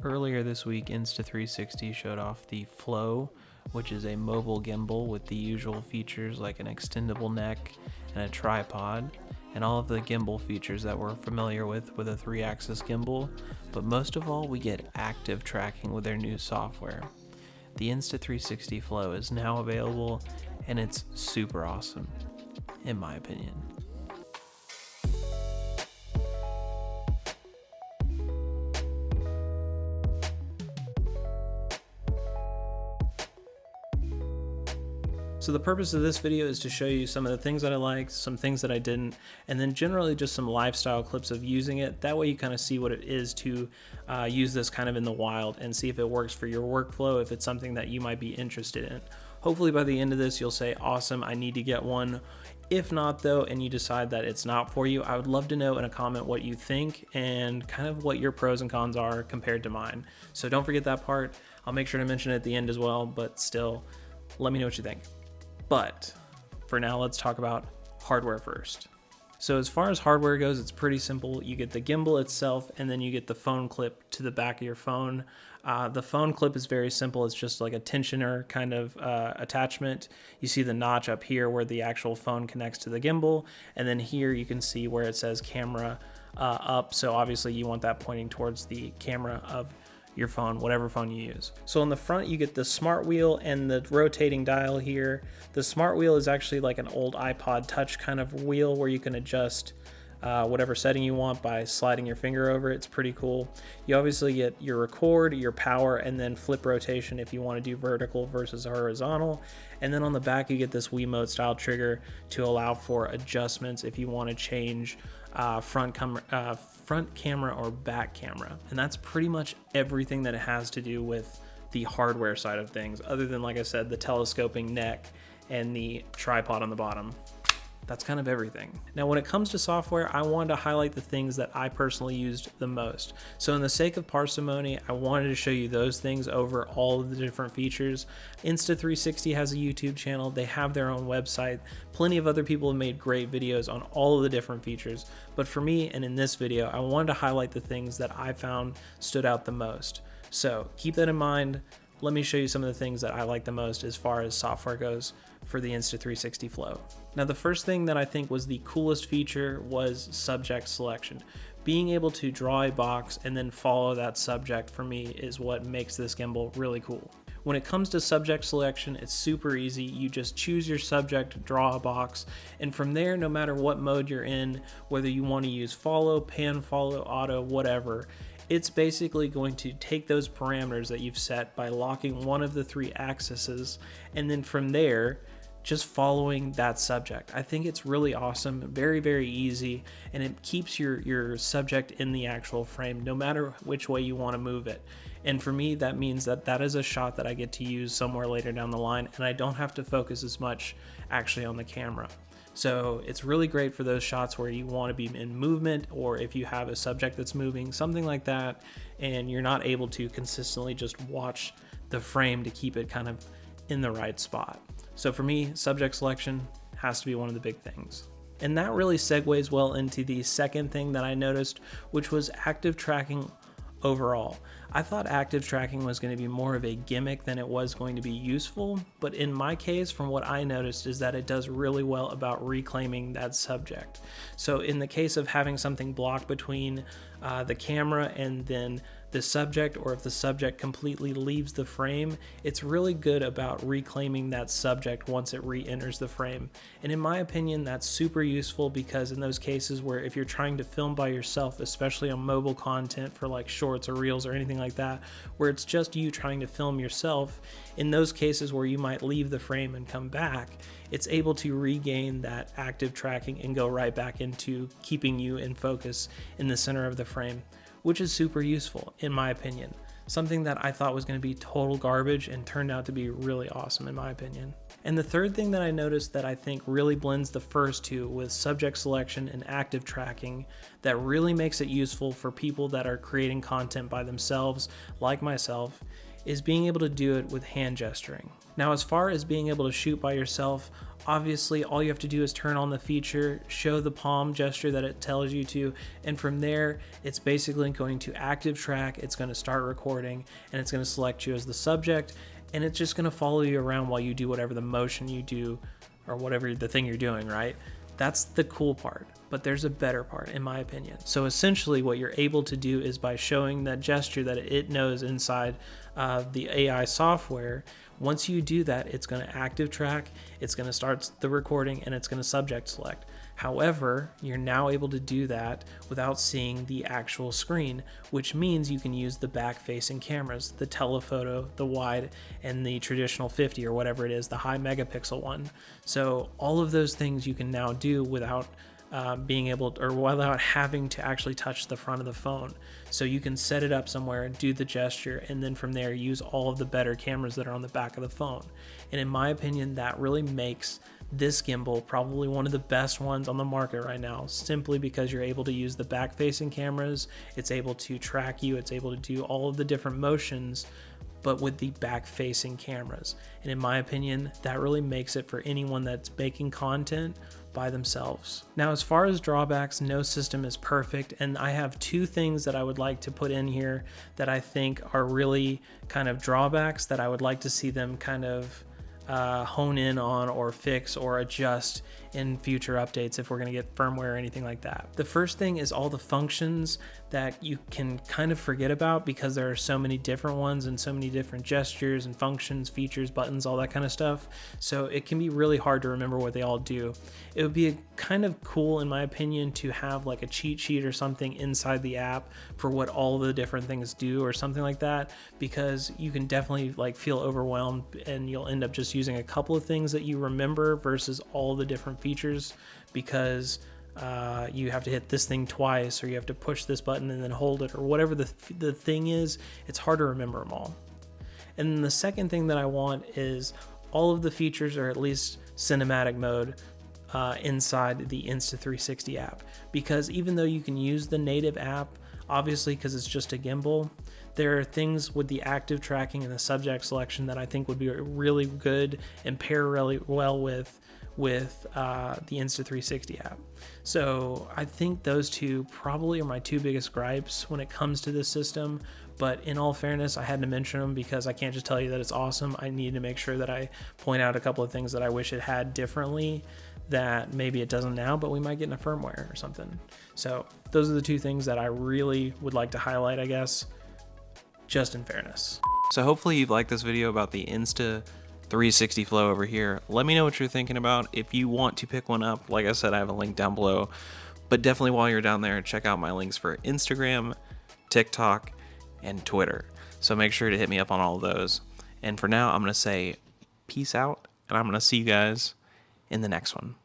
Earlier this week, Insta360 showed off the Flow, which is a mobile gimbal with the usual features like an extendable neck and a tripod, and all of the gimbal features that we're familiar with a 3-axis gimbal. But most of all, we get active tracking with their new software. The Insta360 Flow is now available, and it's super awesome, in my opinion. So the purpose of this video is to show you some of the things that I liked, some things that I didn't, and then generally just some lifestyle clips of using it. That way you kind of see what it is to use this kind of in the wild and see if it works for your workflow, if it's something that you might be interested in. Hopefully by the end of this, you'll say, awesome, I need to get one. If not though, and you decide that it's not for you, I would love to know in a comment what you think and kind of what your pros and cons are compared to mine. So don't forget that part. I'll make sure to mention it at the end as well, but still, let me know what you think. But for now, let's talk about hardware first. So as far as hardware goes, it's pretty simple. You get the gimbal itself, and then you get the phone clip to the back of your phone. The phone clip is very simple. It's just like a tensioner kind of attachment. You see the notch up here where the actual phone connects to the gimbal. And then here you can see where it says camera up. So obviously you want that pointing towards the camera of your phone, whatever phone you use. So on the front, you get the smart wheel and the rotating dial here. The smart wheel is actually like an old iPod Touch kind of wheel where you can adjust whatever setting you want by sliding your finger over it. It's pretty cool. You obviously get your record, your power, and then flip rotation if you want to do vertical versus horizontal. And then on the back, you get this Wiimote style trigger to allow for adjustments if you want to change front camera or back camera. And that's pretty much everything that it has to do with the hardware side of things, other than, like I said, the telescoping neck and the tripod on the bottom. That's kind of everything. Now, when it comes to software, I wanted to highlight the things that I personally used the most. So in the sake of parsimony, I wanted to show you those things over all of the different features. Insta360 has a YouTube channel. They have their own website. Plenty of other people have made great videos on all of the different features. But for me, and in this video, I wanted to highlight the things that I found stood out the most. So keep that in mind. Let me show you some of the things that I like the most as far as software goes for the Insta360 Flow. Now, the first thing that I think was the coolest feature was subject selection. Being able to draw a box and then follow that subject, for me, is what makes this gimbal really cool. When it comes to subject selection, it's super easy. You just choose your subject, draw a box, and from there, no matter what mode you're in, whether you want to use follow, pan follow, auto, whatever, it's basically going to take those parameters that you've set by locking one of the 3 axes, and then from there, just following that subject. I think it's really awesome, very, very easy, and it keeps your subject in the actual frame, no matter which way you want to move it. And for me, that means that that is a shot that I get to use somewhere later down the line, and I don't have to focus as much actually on the camera. So it's really great for those shots where you want to be in movement, or if you have a subject that's moving, something like that, and you're not able to consistently just watch the frame to keep it kind of in the right spot. So for me, subject selection has to be one of the big things. And that really segues well into the second thing that I noticed, which was active tracking overall. I thought active tracking was going to be more of a gimmick than it was going to be useful, but in my case, from what I noticed, is that it does really well about reclaiming that subject. So in the case of having something blocked between the camera and then the subject, or if the subject completely leaves the frame, it's really good about reclaiming that subject once it re-enters the frame. And in my opinion, that's super useful, because in those cases where if you're trying to film by yourself, especially on mobile content for like shorts or reels or anything like that, where it's just you trying to film yourself, in those cases where you might leave the frame and come back, it's able to regain that active tracking and go right back into keeping you in focus in the center of the frame, which is super useful in my opinion. Something that I thought was going to be total garbage and turned out to be really awesome in my opinion. And the third thing that I noticed that I think really blends the first two with subject selection and active tracking, that really makes it useful for people that are creating content by themselves, like myself, is being able to do it with hand gesturing. Now, as far as being able to shoot by yourself, obviously all you have to do is turn on the feature, show the palm gesture that it tells you to, and from there it's basically going to active track, it's going to start recording, and it's going to select you as the subject, and it's just going to follow you around while you do whatever the motion you do or whatever the thing you're doing, right? That's the cool part, but there's a better part in my opinion. So essentially what you're able to do is by showing that gesture that it knows inside the AI software, once you do that, it's going to active track, it's going to start the recording, and it's going to subject select. However, you're now able to do that without seeing the actual screen, which means you can use the back-facing cameras, the telephoto, the wide, and the traditional 50 or whatever it is, the high megapixel one. So all of those things you can now do without being able to, or without having to actually touch the front of the phone. So you can set it up somewhere and do the gesture, and then from there use all of the better cameras that are on the back of the phone. And in my opinion, that really makes this gimbal probably one of the best ones on the market right now, simply because you're able to use the back facing cameras, it's able to track you, it's able to do all of the different motions, but with the back facing cameras. And in my opinion, that really makes it for anyone that's making content by themselves. Now, as far as drawbacks, no system is perfect, and I have two things that I would like to put in here that I think are really kind of drawbacks that I would like to see them kind of hone in on or fix or adjust in future updates if we're going to get firmware or anything like that. The first thing is all the functions that you can kind of forget about because there are so many different ones and so many different gestures and functions, features, buttons, all that kind of stuff. So it can be really hard to remember what they all do. It would be kind of cool, in my opinion, to have like a cheat sheet or something inside the app for what all the different things do or something like that, because you can definitely like feel overwhelmed and you'll end up just using a couple of things that you remember versus all the different features, because you have to hit this thing twice or you have to push this button and then hold it or whatever the thing is. It's hard to remember them all. And then the second thing that I want is all of the features, or at least cinematic mode, inside the Insta360 app, because even though you can use the native app, obviously because it's just a gimbal, there are things with the active tracking and the subject selection that I think would be really good and pair really well with the Insta360 app. So I think those two probably are my two biggest gripes when it comes to this system. But in all fairness, I had to mention them because I can't just tell you that it's awesome. I need to make sure that I point out a couple of things that I wish it had differently that maybe it doesn't now, but we might get in a firmware or something. So those are the two things that I really would like to highlight, I guess, just in fairness. So hopefully you've liked this video about the Insta360 Flow over here. Let me know what you're thinking about. If you want to pick one up, like I said, I have a link down below, but definitely while you're down there, check out my links for Instagram, TikTok, and Twitter. So make sure to hit me up on all of those. And for now, I'm going to say peace out, and I'm going to see you guys in the next one.